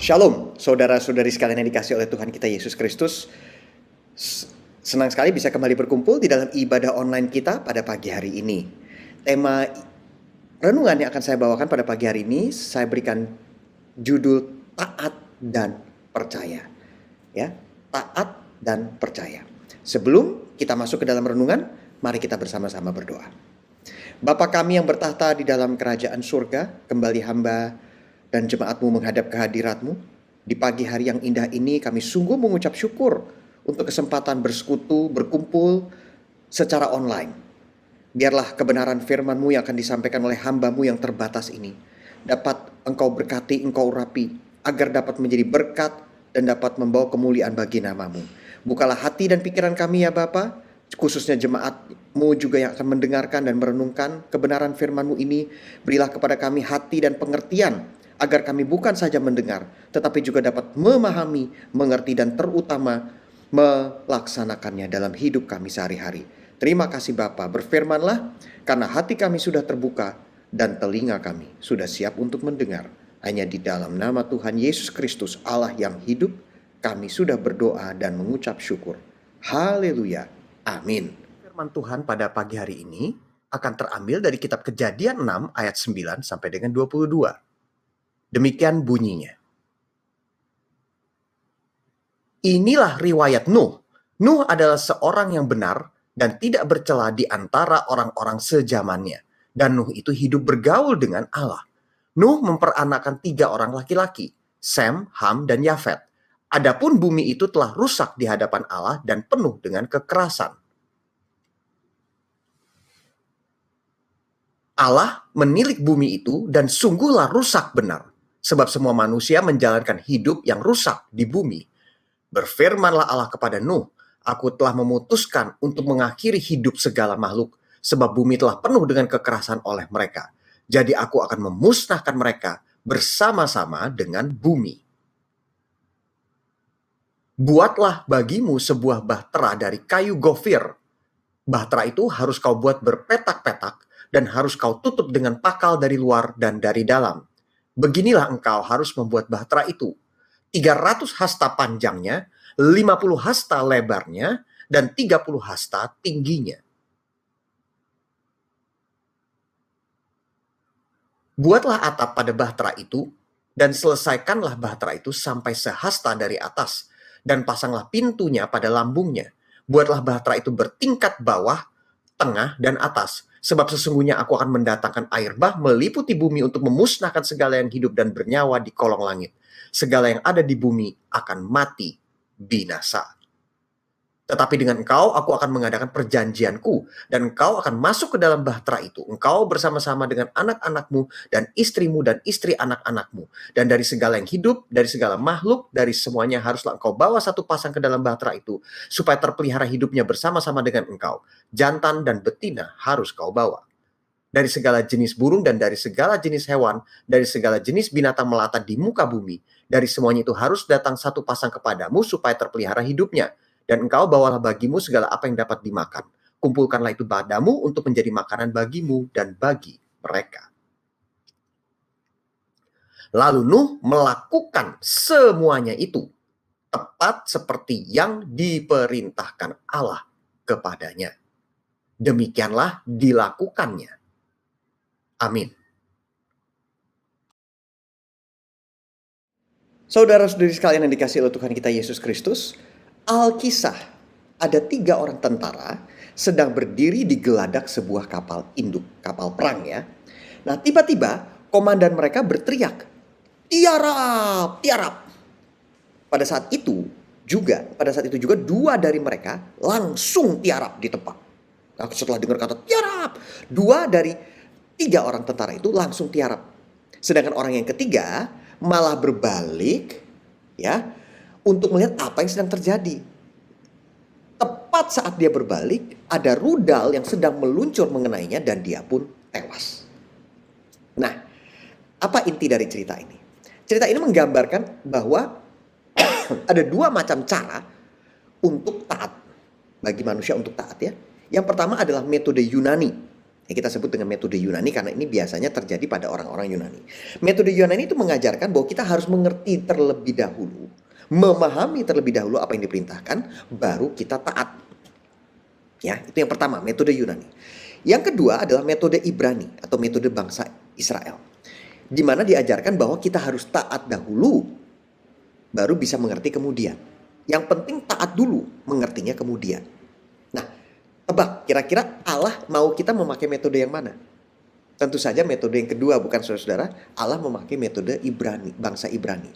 Shalom, saudara-saudari sekalian yang dikasihi oleh Tuhan kita Yesus Kristus. Senang sekali bisa kembali berkumpul di dalam ibadah online kita pada pagi hari ini. Tema renungan yang akan saya bawakan pada pagi hari ini, saya berikan judul taat dan percaya. Ya, taat dan percaya. Sebelum kita masuk ke dalam renungan, mari kita bersama-sama berdoa. Bapa kami yang bertahta di dalam kerajaan surga, kembali hamba dan jemaat-Mu menghadap kehadirat-Mu. Di pagi hari yang indah ini kami sungguh mengucap syukur untuk kesempatan bersekutu, berkumpul secara online. Biarlah kebenaran firman-Mu yang akan disampaikan oleh hamba-Mu yang terbatas ini dapat Engkau berkati, Engkau urapi, agar dapat menjadi berkat dan dapat membawa kemuliaan bagi nama-Mu. Bukalah hati dan pikiran kami ya Bapa, khususnya jemaat-Mu juga yang akan mendengarkan dan merenungkan kebenaran firman-Mu ini. Berilah kepada kami hati dan pengertian, agar kami bukan saja mendengar, tetapi juga dapat memahami, mengerti, dan terutama melaksanakannya dalam hidup kami sehari-hari. Terima kasih Bapa, berfirmanlah, karena hati kami sudah terbuka dan telinga kami sudah siap untuk mendengar. Hanya di dalam nama Tuhan Yesus Kristus, Allah yang hidup, kami sudah berdoa dan mengucap syukur. Haleluya, amin. Firman Tuhan pada pagi hari ini akan terambil dari kitab Kejadian 6 ayat 9 sampai dengan 22. Demikian bunyinya. Inilah riwayat Nuh. Nuh adalah seorang yang benar dan tidak bercela di antara orang-orang sezamannya. Dan Nuh itu hidup bergaul dengan Allah. Nuh memperanakan 3 orang laki-laki, Sem, Ham, dan Yafet. Adapun bumi itu telah rusak di hadapan Allah dan penuh dengan kekerasan. Allah menilik bumi itu dan sungguhlah rusak benar. Sebab semua manusia menjalankan hidup yang rusak di bumi. Berfirmanlah Allah kepada Nuh, aku telah memutuskan untuk mengakhiri hidup segala makhluk, sebab bumi telah penuh dengan kekerasan oleh mereka. Jadi aku akan memusnahkan mereka bersama-sama dengan bumi. Buatlah bagimu sebuah bahtera dari kayu gofir. Bahtera itu harus kau buat berpetak-petak dan harus kau tutup dengan pakal dari luar dan dari dalam. Beginilah engkau harus membuat bahtera itu. 300 hasta panjangnya, 50 hasta lebarnya, dan 30 hasta tingginya. Buatlah atap pada bahtera itu, dan selesaikanlah bahtera itu sampai sehasta dari atas, dan pasanglah pintunya pada lambungnya. Buatlah bahtera itu bertingkat bawah, tengah, dan atas. Sebab sesungguhnya aku akan mendatangkan air bah meliputi bumi untuk memusnahkan segala yang hidup dan bernyawa di kolong langit. Segala yang ada di bumi akan mati binasa. Tetapi dengan engkau aku akan mengadakan perjanjianku, dan engkau akan masuk ke dalam bahtera itu, engkau bersama-sama dengan anak-anakmu dan istrimu dan istri anak-anakmu. Dan dari segala yang hidup, dari segala makhluk, dari semuanya haruslah engkau bawa satu pasang ke dalam bahtera itu, supaya terpelihara hidupnya bersama-sama dengan engkau. Jantan dan betina harus kau bawa. Dari segala jenis burung dan dari segala jenis hewan, dari segala jenis binatang melata di muka bumi, dari semuanya itu harus datang satu pasang kepadamu supaya terpelihara hidupnya. Dan engkau bawalah bagimu segala apa yang dapat dimakan. Kumpulkanlah itu padamu untuk menjadi makanan bagimu dan bagi mereka. Lalu Nuh melakukan semuanya itu tepat seperti yang diperintahkan Allah kepadanya. Demikianlah dilakukannya. Amin. Saudara-saudari sekalian yang dikasihi oleh Tuhan kita Yesus Kristus, Alkisah ada 3 orang tentara sedang berdiri di geladak sebuah kapal induk, kapal perang ya. Nah tiba-tiba komandan mereka berteriak, tiarap, tiarap. Pada saat itu juga 2 dari mereka langsung tiarap di tempat. Nah, setelah dengar kata tiarap, 2 dari 3 orang tentara itu langsung tiarap. Sedangkan orang yang ketiga malah berbalik ya, untuk melihat apa yang sedang terjadi. Tepat saat dia berbalik, ada rudal yang sedang meluncur mengenainya dan dia pun tewas. Nah, apa inti dari cerita ini? Cerita ini menggambarkan bahwa ada 2 macam cara untuk taat, bagi manusia untuk taat ya. Yang pertama adalah metode Yunani. Yang kita sebut dengan metode Yunani karena ini biasanya terjadi pada orang-orang Yunani. Metode Yunani itu mengajarkan bahwa kita harus mengerti terlebih dahulu, memahami terlebih dahulu apa yang diperintahkan, baru kita taat. Ya, itu yang pertama, metode Yunani. Yang kedua adalah metode Ibrani atau metode bangsa Israel. Di mana diajarkan bahwa kita harus taat dahulu, baru bisa mengerti kemudian. Yang penting taat dulu, mengertinya kemudian. Nah, tebak, kira-kira Allah mau kita memakai metode yang mana? Tentu saja metode yang kedua, bukan saudara-saudara. Allah memakai metode Ibrani, bangsa Ibrani.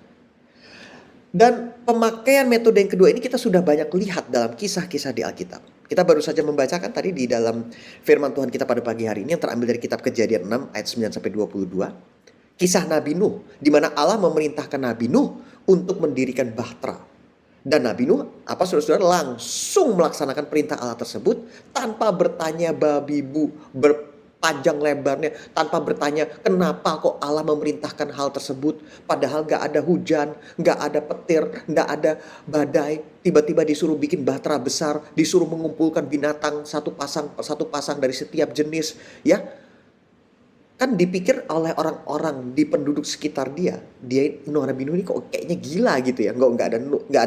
Dan pemakaian metode yang kedua ini kita sudah banyak lihat dalam kisah-kisah di Alkitab. Kita baru saja membacakan tadi di dalam firman Tuhan kita pada pagi hari ini yang terambil dari kitab Kejadian 6 ayat 9-22. Kisah Nabi Nuh, di mana Allah memerintahkan Nabi Nuh untuk mendirikan bahtera. Dan Nabi Nuh, saudara-saudara, langsung melaksanakan perintah Allah tersebut tanpa bertanya babi bu, berpanjang lebarnya, tanpa bertanya kenapa kok Allah memerintahkan hal tersebut. Padahal gak ada hujan, gak ada petir, gak ada badai. Tiba-tiba disuruh bikin bahtera besar, disuruh mengumpulkan binatang satu pasang dari setiap jenis, ya. Kan dipikir oleh orang-orang di penduduk sekitar dia Nabi Nuh ini kok kayaknya gila gitu ya, nggak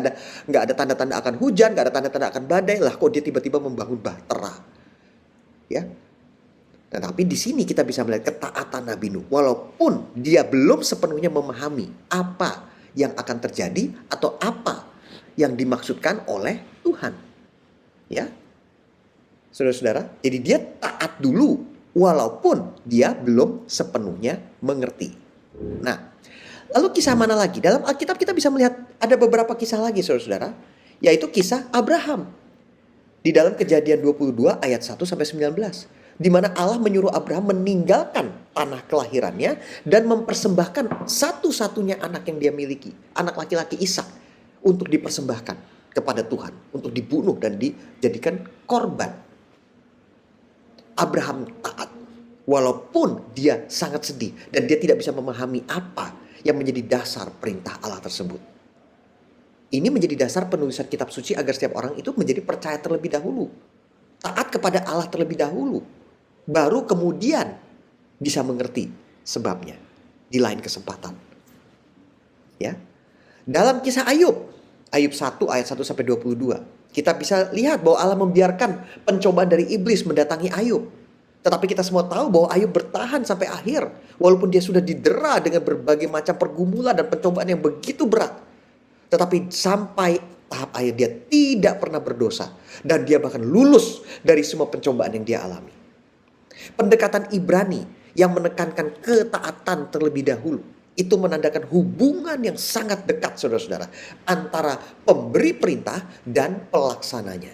ada tanda-tanda akan hujan, nggak ada tanda-tanda akan badai, lah kok dia tiba-tiba membangun bahtera, ya. Tetapi di sini kita bisa melihat ketaatan Nabi Nuh, walaupun dia belum sepenuhnya memahami apa yang akan terjadi atau apa yang dimaksudkan oleh Tuhan, ya, saudara-saudara. Jadi dia taat dulu, walaupun dia belum sepenuhnya mengerti. Nah, lalu kisah mana lagi? Dalam Alkitab kita bisa melihat ada beberapa kisah lagi, saudara-saudara. Yaitu kisah Abraham. Di dalam Kejadian 22 ayat 1-19. Di mana Allah menyuruh Abraham meninggalkan tanah kelahirannya dan mempersembahkan satu-satunya anak yang dia miliki. Anak laki-laki Ishak untuk dipersembahkan kepada Tuhan. Untuk dibunuh dan dijadikan korban. Abraham taat, walaupun dia sangat sedih dan dia tidak bisa memahami apa yang menjadi dasar perintah Allah tersebut. Ini menjadi dasar penulisan kitab suci agar setiap orang itu menjadi percaya terlebih dahulu, taat kepada Allah terlebih dahulu, baru kemudian bisa mengerti sebabnya di lain kesempatan. Ya, dalam kisah Ayub 1 ayat 1-22. Kita bisa lihat bahwa Allah membiarkan pencobaan dari iblis mendatangi Ayub. Tetapi kita semua tahu bahwa Ayub bertahan sampai akhir. Walaupun dia sudah didera dengan berbagai macam pergumulan dan pencobaan yang begitu berat. Tetapi sampai tahap akhir dia tidak pernah berdosa. Dan dia bahkan lulus dari semua pencobaan yang dia alami. Pendekatan Ibrani yang menekankan ketaatan terlebih dahulu. Itu menandakan hubungan yang sangat dekat, saudara-saudara, antara pemberi perintah dan pelaksananya.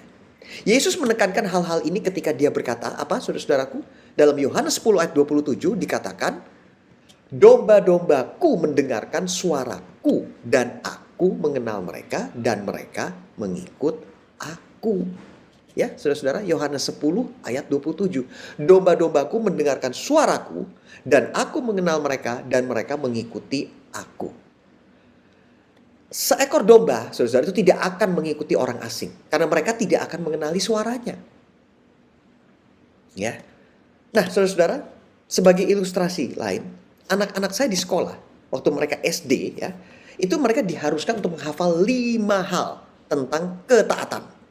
Yesus menekankan hal-hal ini ketika dia berkata, saudara-saudaraku? Dalam Yohanes 10 ayat 27 dikatakan, domba-dombaku mendengarkan suaraku dan aku mengenal mereka dan mereka mengikut aku. Ya, saudara-saudara, Yohanes 10 ayat 27. Domba-dombaku mendengarkan suaraku dan aku mengenal mereka dan mereka mengikuti aku. Seekor domba, saudara-saudara, itu tidak akan mengikuti orang asing karena mereka tidak akan mengenali suaranya. Ya. Nah, saudara-saudara, sebagai ilustrasi lain, anak-anak saya di sekolah waktu mereka SD, ya, itu mereka diharuskan untuk menghafal 5 hal tentang ketaatan.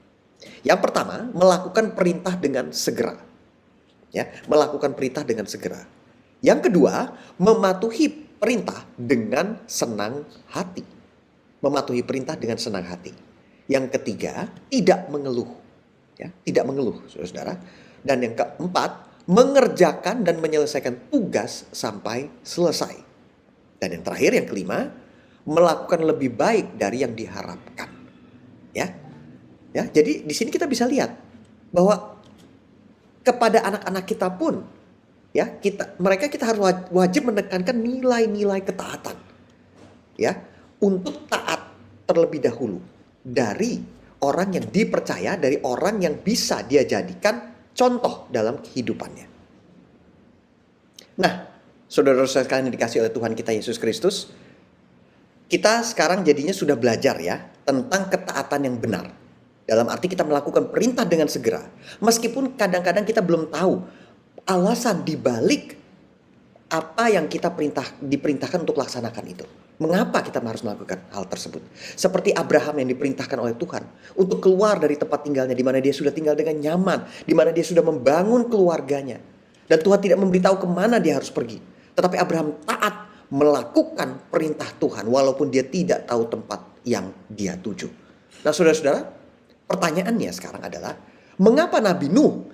Yang pertama, melakukan perintah dengan segera. Ya, melakukan perintah dengan segera. Yang kedua, mematuhi perintah dengan senang hati. Mematuhi perintah dengan senang hati. Yang ketiga, tidak mengeluh. Ya, tidak mengeluh, saudara-saudara. Dan yang keempat, mengerjakan dan menyelesaikan tugas sampai selesai. Dan yang terakhir, yang kelima, melakukan lebih baik dari yang diharapkan. Ya. Ya, jadi di sini kita bisa lihat bahwa kepada anak-anak kita pun, ya, mereka harus wajib menekankan nilai-nilai ketaatan, ya, untuk taat terlebih dahulu dari orang yang dipercaya, dari orang yang bisa dia jadikan contoh dalam kehidupannya. Nah, saudara-saudara sekalian yang dikasih oleh Tuhan kita Yesus Kristus, kita sekarang jadinya sudah belajar ya tentang ketaatan yang benar. Dalam arti kita melakukan perintah dengan segera. Meskipun kadang-kadang kita belum tahu alasan dibalik apa yang kita diperintahkan untuk laksanakan itu. Mengapa kita harus melakukan hal tersebut? Seperti Abraham yang diperintahkan oleh Tuhan untuk keluar dari tempat tinggalnya, di mana dia sudah tinggal dengan nyaman, di mana dia sudah membangun keluarganya. Dan Tuhan tidak memberitahu kemana dia harus pergi. Tetapi Abraham taat melakukan perintah Tuhan walaupun dia tidak tahu tempat yang dia tuju. Nah saudara-saudara, pertanyaannya sekarang adalah, mengapa Nabi Nuh,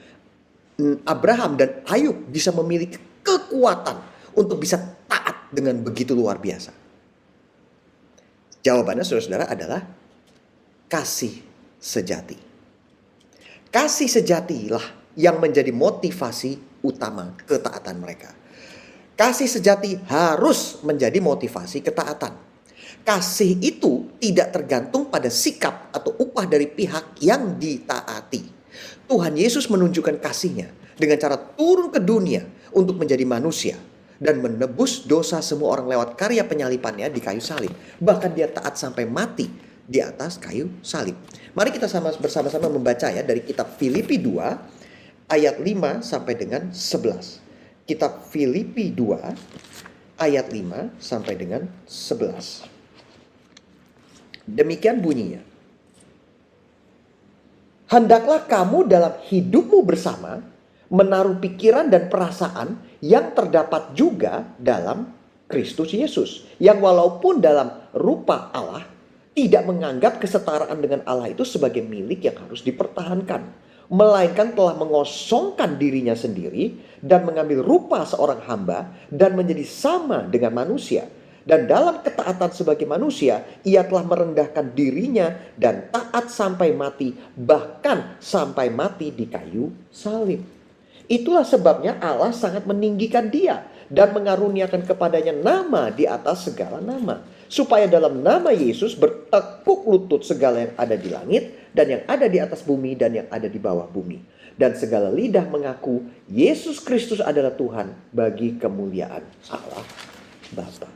Abraham dan Ayub bisa memiliki kekuatan untuk bisa taat dengan begitu luar biasa? Jawabannya saudara-saudara adalah kasih sejati. Kasih sejatilah yang menjadi motivasi utama ketaatan mereka. Kasih sejati harus menjadi motivasi ketaatan. Kasih itu tidak tergantung pada sikap atau upah dari pihak yang ditaati. Tuhan Yesus menunjukkan kasihnya dengan cara turun ke dunia untuk menjadi manusia dan menebus dosa semua orang lewat karya penyalipannya di kayu salib. Bahkan dia taat sampai mati di atas kayu salib. Mari kita bersama-sama membaca ya dari kitab Filipi 2 ayat 5 sampai dengan 11. Kitab Filipi 2 ayat 5 sampai dengan 11. Demikian bunyinya. Hendaklah kamu dalam hidupmu bersama menaruh pikiran dan perasaan yang terdapat juga dalam Kristus Yesus, yang walaupun dalam rupa Allah tidak menganggap kesetaraan dengan Allah itu sebagai milik yang harus dipertahankan, melainkan telah mengosongkan dirinya sendiri dan mengambil rupa seorang hamba dan menjadi sama dengan manusia. Dan dalam ketaatan sebagai manusia, ia telah merendahkan dirinya dan taat sampai mati, bahkan sampai mati di kayu salib. Itulah sebabnya Allah sangat meninggikan dia dan mengaruniakan kepadanya nama di atas segala nama, supaya dalam nama Yesus bertekuk lutut segala yang ada di langit dan yang ada di atas bumi dan yang ada di bawah bumi, dan segala lidah mengaku Yesus Kristus adalah Tuhan bagi kemuliaan Allah Bapa.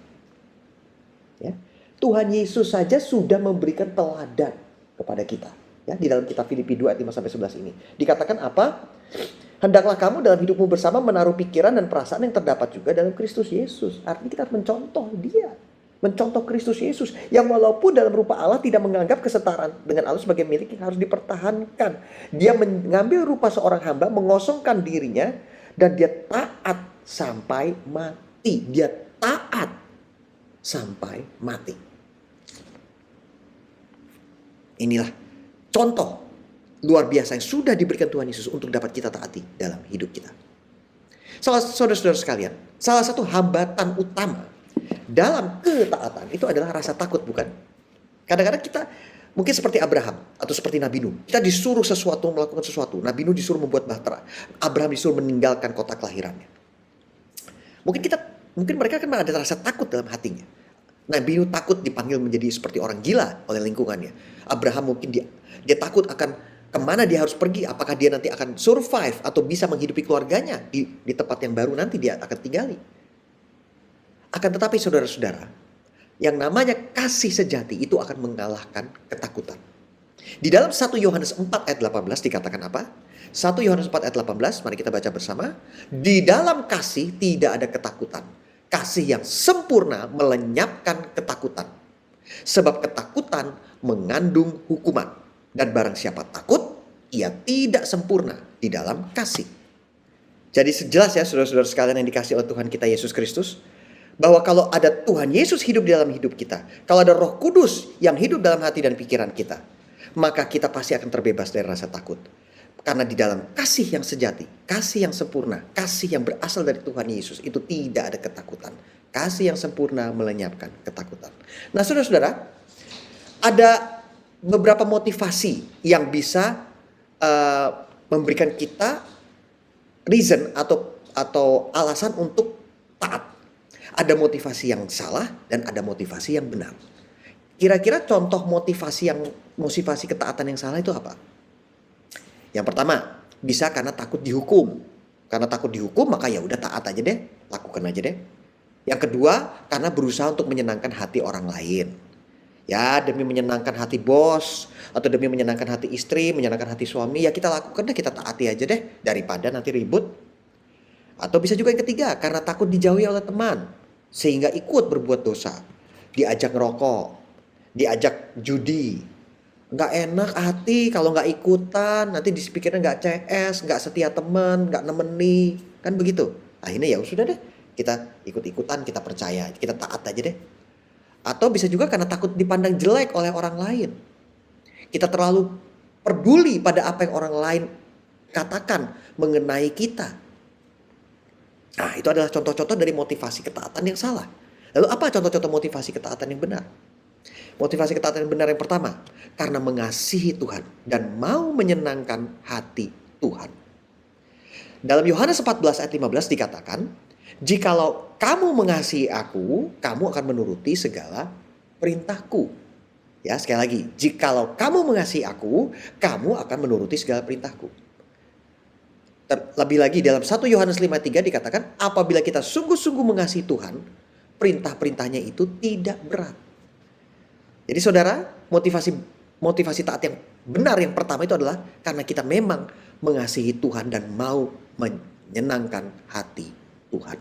Ya. Tuhan Yesus saja sudah memberikan teladan kepada kita. Ya, di dalam kitab Filipi 2 ayat 5 sampai 11 ini dikatakan apa? Hendaklah kamu dalam hidupmu bersama menaruh pikiran dan perasaan yang terdapat juga dalam Kristus Yesus. Artinya kita mencontoh dia. Mencontoh Kristus Yesus. Yang walaupun dalam rupa Allah tidak menganggap kesetaraan dengan Allah sebagai milik yang harus dipertahankan. Dia mengambil rupa seorang hamba, mengosongkan dirinya. Dan dia taat sampai mati. Dia taat sampai mati. Inilah contoh luar biasa yang sudah diberikan Tuhan Yesus untuk dapat kita taati dalam hidup kita. Saudara-saudara sekalian, salah satu hambatan utama dalam ketaatan itu adalah rasa takut, bukan? Kadang-kadang kita mungkin seperti Abraham atau seperti Nabi Nuh. Kita disuruh melakukan sesuatu. Nabi Nuh disuruh membuat bahtera. Abraham disuruh meninggalkan kota kelahirannya. Mungkin mereka kan ada rasa takut dalam hatinya. Nabi Nuh takut dipanggil menjadi seperti orang gila oleh lingkungannya. Abraham mungkin dia takut akan kemana dia harus pergi. Apakah dia nanti akan survive atau bisa menghidupi keluarganya di tempat yang baru nanti dia akan tinggali. Akan tetapi saudara-saudara, yang namanya kasih sejati itu akan mengalahkan ketakutan. Di dalam 1 Yohanes 4 ayat 18 dikatakan apa? 1 Yohanes 4 ayat 18, mari kita baca bersama. Di dalam kasih tidak ada ketakutan. Kasih yang sempurna melenyapkan ketakutan. Sebab ketakutan mengandung hukuman. Dan barang siapa takut, ia tidak sempurna di dalam kasih. Jadi sejelas ya saudara-saudara sekalian yang dikasih oleh Tuhan kita Yesus Kristus, bahwa kalau ada Tuhan Yesus hidup di dalam hidup kita, kalau ada Roh Kudus yang hidup dalam hati dan pikiran kita, maka kita pasti akan terbebas dari rasa takut. Karena di dalam kasih yang sejati, kasih yang sempurna, kasih yang berasal dari Tuhan Yesus, itu tidak ada ketakutan. Kasih yang sempurna melenyapkan ketakutan. Nah saudara-saudara, ada beberapa motivasi yang bisa memberikan kita reason atau alasan untuk taat. Ada motivasi yang salah dan ada motivasi yang benar. Kira-kira contoh motivasi ketaatan yang salah itu apa? Yang pertama, bisa karena takut dihukum. Karena takut dihukum maka ya udah taat aja deh, lakukan aja deh. Yang kedua, karena berusaha untuk menyenangkan hati orang lain. Ya, demi menyenangkan hati bos, atau demi menyenangkan hati istri, menyenangkan hati suami, ya kita lakukan deh, kita taati aja deh, daripada nanti ribut. Atau bisa juga yang ketiga, karena takut dijauhi oleh teman, sehingga ikut berbuat dosa. Diajak ngerokok, diajak judi. Nggak enak hati kalau nggak ikutan, nanti dipikirnya nggak CS, nggak setia teman, nggak nemeni. Kan begitu. Akhirnya ya sudah deh, kita ikut-ikutan, kita percaya, kita taat aja deh. Atau bisa juga karena takut dipandang jelek oleh orang lain. Kita terlalu peduli pada apa yang orang lain katakan mengenai kita. Nah, itu adalah contoh-contoh dari motivasi ketaatan yang salah. Lalu apa contoh-contoh motivasi ketaatan yang benar? Motivasi ketaatan yang benar yang pertama, karena mengasihi Tuhan dan mau menyenangkan hati Tuhan. Dalam Yohanes 14 ayat 15 dikatakan, "Jikalau kamu mengasihi aku, kamu akan menuruti segala perintahku." Ya, sekali lagi, jikalau kamu mengasihi aku, kamu akan menuruti segala perintahku. Terlebih lagi dalam 1 Yohanes 5:3 dikatakan, apabila kita sungguh-sungguh mengasihi Tuhan, perintah-perintahnya itu tidak berat. Jadi saudara, motivasi taat yang benar yang pertama itu adalah karena kita memang mengasihi Tuhan dan mau menyenangkan hati Tuhan.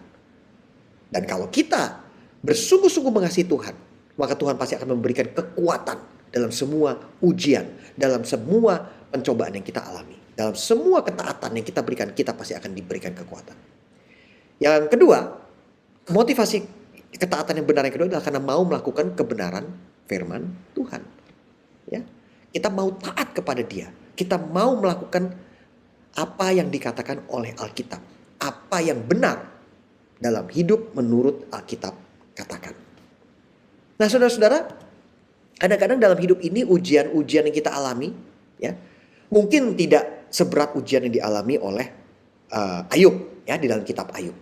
Dan kalau kita bersungguh-sungguh mengasihi Tuhan, maka Tuhan pasti akan memberikan kekuatan dalam semua ujian, dalam semua pencobaan yang kita alami. Dalam semua ketaatan yang kita berikan, kita pasti akan diberikan kekuatan. Yang kedua, motivasi ketaatan yang benar yang kedua adalah karena mau melakukan kebenaran firman Tuhan. Ya, kita mau taat kepada Dia. Kita mau melakukan apa yang dikatakan oleh Alkitab. Apa yang benar dalam hidup menurut Alkitab katakan. Nah, saudara-saudara, kadang-kadang dalam hidup ini ujian-ujian yang kita alami, ya, mungkin tidak seberat ujian yang dialami oleh Ayub, ya, di dalam kitab Ayub.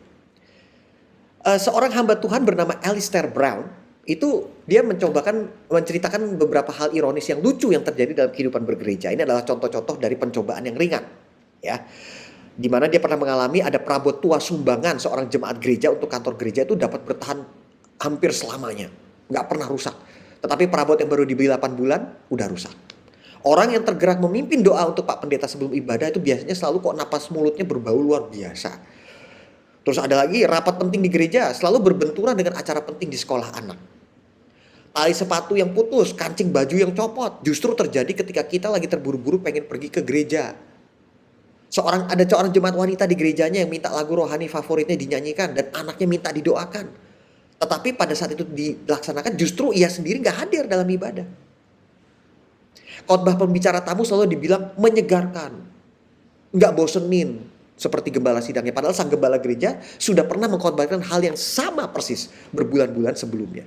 Seorang hamba Tuhan bernama Alistair Brown, itu dia menceritakan beberapa hal ironis yang lucu yang terjadi dalam kehidupan bergereja. Ini adalah contoh-contoh dari pencobaan yang ringan, ya. Di mana dia pernah mengalami ada perabot tua sumbangan seorang jemaat gereja untuk kantor gereja itu dapat bertahan hampir selamanya, nggak pernah rusak. Tetapi perabot yang baru dibeli 8 bulan udah rusak. Orang yang tergerak memimpin doa untuk Pak Pendeta sebelum ibadah itu biasanya selalu kok napas mulutnya berbau luar biasa. Terus ada lagi rapat penting di gereja selalu berbenturan dengan acara penting di sekolah anak. Tali sepatu yang putus, kancing baju yang copot, justru terjadi ketika kita lagi terburu-buru pengen pergi ke gereja. Ada seorang jemaat wanita di gerejanya yang minta lagu rohani favoritnya dinyanyikan dan anaknya minta didoakan. Tetapi pada saat itu dilaksanakan justru ia sendiri gak hadir dalam ibadah. Khotbah pembicara tamu selalu dibilang menyegarkan, nggak bosenin seperti gembala sidangnya. Padahal sang gembala gereja sudah pernah mengkhotbahkan hal yang sama persis berbulan-bulan sebelumnya.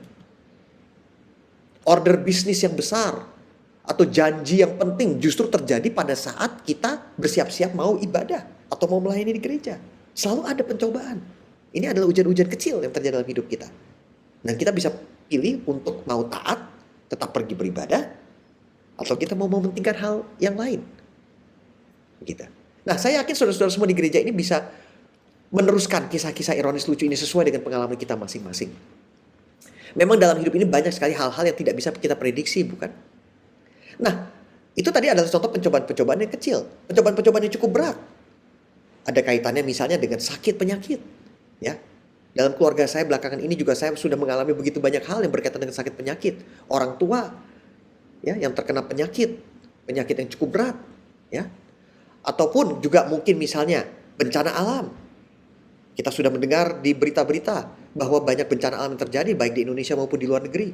Order bisnis yang besar atau janji yang penting justru terjadi pada saat kita bersiap-siap mau ibadah atau mau melayani di gereja. Selalu ada pencobaan. Ini adalah ujian-ujian kecil yang terjadi dalam hidup kita. Dan kita bisa pilih untuk mau taat, tetap pergi beribadah, atau kita mau mementingkan hal yang lain. Gitu. Nah, saya yakin saudara-saudara semua di gereja ini bisa meneruskan kisah-kisah ironis lucu ini sesuai dengan pengalaman kita masing-masing. Memang dalam hidup ini banyak sekali hal-hal yang tidak bisa kita prediksi, bukan? Nah, itu tadi adalah contoh pencobaan-pencobaan yang kecil. Pencobaan-pencobaan yang cukup berat. Ada kaitannya misalnya dengan sakit penyakit. Ya. Dalam keluarga saya belakangan ini juga saya sudah mengalami begitu banyak hal yang berkaitan dengan sakit penyakit. Orang tua, ya, yang terkena penyakit yang cukup berat, ya. Ataupun juga mungkin misalnya bencana alam. Kita sudah mendengar di berita-berita bahwa banyak bencana alam yang terjadi baik di Indonesia maupun di luar negeri.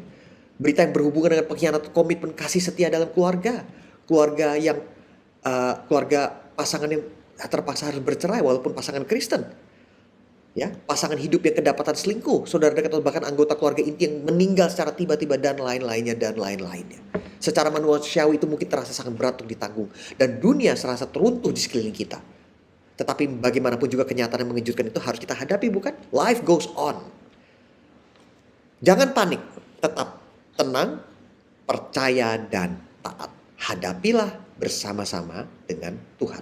Berita yang berhubungan dengan pengkhianatan komitmen kasih setia dalam keluarga pasangan yang terpaksa harus bercerai walaupun pasangan Kristen. Ya, pasangan hidup yang kedapatan selingkuh, saudara dekat atau bahkan anggota keluarga inti yang meninggal secara tiba-tiba dan lain-lainnya. Secara manusiawi itu mungkin terasa sangat berat untuk ditanggung dan dunia serasa teruntuh di sekeliling kita. Tetapi bagaimanapun juga kenyataan yang mengejutkan itu harus kita hadapi, bukan? Life goes on. Jangan panik, tetap tenang, percaya dan taat. Hadapilah bersama-sama dengan Tuhan.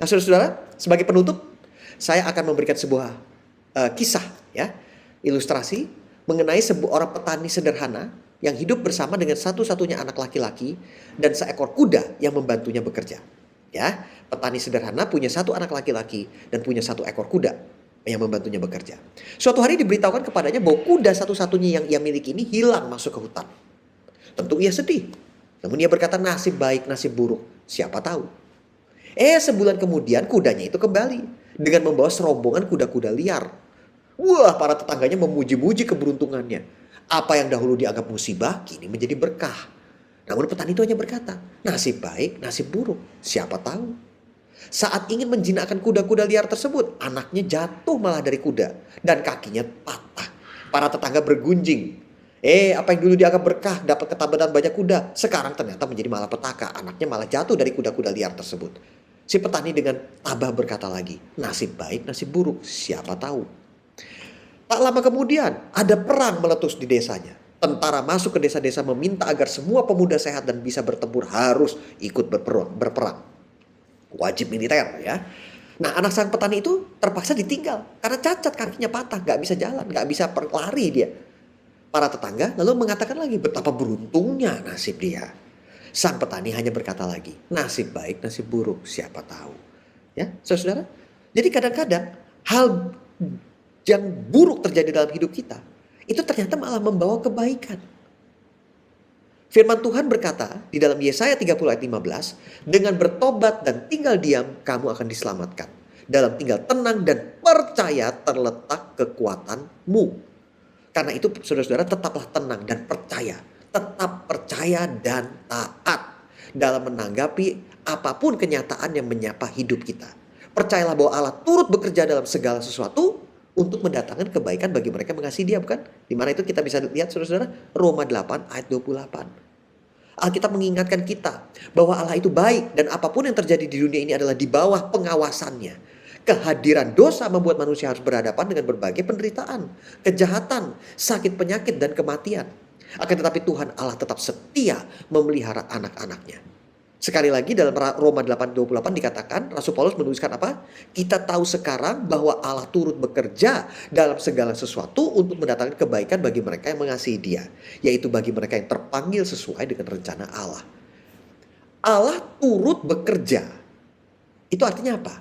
Nah, saudara-saudara, sebagai penutup saya akan memberikan sebuah kisah, ya, ilustrasi mengenai orang petani sederhana yang hidup bersama dengan satu-satunya anak laki-laki dan seekor kuda yang membantunya bekerja. Ya, Petani sederhana punya satu anak laki-laki dan punya satu ekor kuda yang membantunya bekerja. Suatu hari diberitahukan kepadanya bahwa kuda satu-satunya yang ia miliki ini hilang masuk ke hutan. Tentu ia sedih. Namun ia berkata, nasib baik, nasib buruk, siapa tahu. Sebulan kemudian kudanya itu kembali dengan membawa serombongan kuda-kuda liar. Wah, para tetangganya memuji-muji keberuntungannya. Apa yang dahulu dianggap musibah kini menjadi berkah. Namun petani itu hanya berkata, nasib baik, nasib buruk, siapa tahu. Saat ingin menjinakkan kuda-kuda liar tersebut, anaknya jatuh malah dari kuda dan kakinya patah. Para tetangga bergunjing. Apa yang dulu dianggap berkah, dapat ketambahan banyak kuda, sekarang ternyata menjadi malapetaka. Anaknya malah jatuh dari kuda-kuda liar tersebut. Si petani dengan tabah berkata lagi, nasib baik, nasib buruk, siapa tahu. Tak lama kemudian ada perang meletus di desanya. Tentara masuk ke desa-desa meminta agar semua pemuda sehat dan bisa bertempur harus ikut berperang. Wajib militer ya. Nah, anak sang petani itu terpaksa ditinggal karena cacat, kakinya patah, gak bisa jalan, gak bisa lari dia. Para tetangga lalu mengatakan lagi betapa beruntungnya nasib dia. Sang petani hanya berkata lagi, nasib baik, nasib buruk, siapa tahu. Ya, saudara. Jadi kadang-kadang hal yang buruk terjadi dalam hidup kita, itu ternyata malah membawa kebaikan. Firman Tuhan berkata di dalam Yesaya 30 ayat 15, dengan bertobat dan tinggal diam, kamu akan diselamatkan. Dalam tinggal tenang dan percaya terletak kekuatanmu. Karena itu saudara-saudara tetaplah tenang dan percaya. Tetap percaya dan taat dalam menanggapi apapun kenyataan yang menyapa hidup kita. Percayalah bahwa Allah turut bekerja dalam segala sesuatu untuk mendatangkan kebaikan bagi mereka yang mengasihi Dia, bukan? Di mana itu kita bisa lihat saudara-saudara, Roma 8 ayat 28. Alkitab mengingatkan kita bahwa Allah itu baik dan apapun yang terjadi di dunia ini adalah di bawah pengawasannya. Kehadiran dosa membuat manusia harus berhadapan dengan berbagai penderitaan, kejahatan, sakit penyakit dan kematian. Akan tetapi Tuhan Allah tetap setia memelihara anak-anaknya. Sekali lagi dalam Roma 8:28 dikatakan, Rasul Paulus menuliskan apa? Kita tahu sekarang bahwa Allah turut bekerja dalam segala sesuatu untuk mendatangkan kebaikan bagi mereka yang mengasihi Dia, yaitu bagi mereka yang terpanggil sesuai dengan rencana Allah. Allah turut bekerja. Itu artinya apa?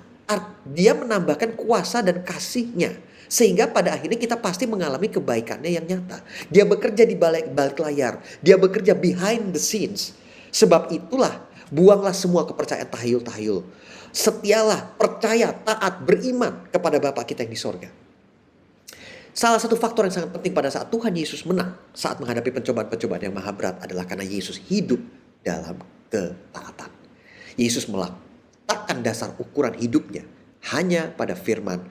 Dia menambahkan kuasa dan kasih-Nya. Sehingga pada akhirnya kita pasti mengalami kebaikannya yang nyata. Dia bekerja di balik layar. Dia bekerja behind the scenes. Sebab itulah, buanglah semua kepercayaan tahayul-tahayul. Setialah, percaya, taat, beriman kepada Bapa kita yang di sorga. Salah satu faktor yang sangat penting pada saat Tuhan Yesus menang, saat menghadapi pencobaan-pencobaan yang maha berat adalah karena Yesus hidup dalam ketaatan. Yesus meletakkan dasar ukuran hidupnya hanya pada firman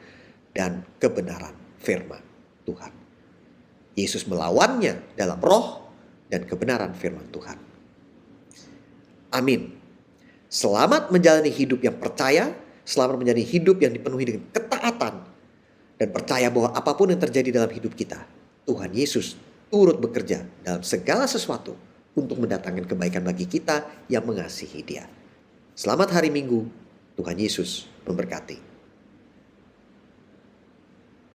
dan kebenaran firman Tuhan. Yesus melawannya dalam roh dan kebenaran firman Tuhan. Amin. Selamat menjalani hidup yang percaya, selamat menjalani hidup yang dipenuhi dengan ketaatan, dan percaya bahwa apapun yang terjadi dalam hidup kita, Tuhan Yesus turut bekerja dalam segala sesuatu untuk mendatangkan kebaikan bagi kita yang mengasihi Dia. Selamat hari Minggu, Tuhan Yesus memberkati.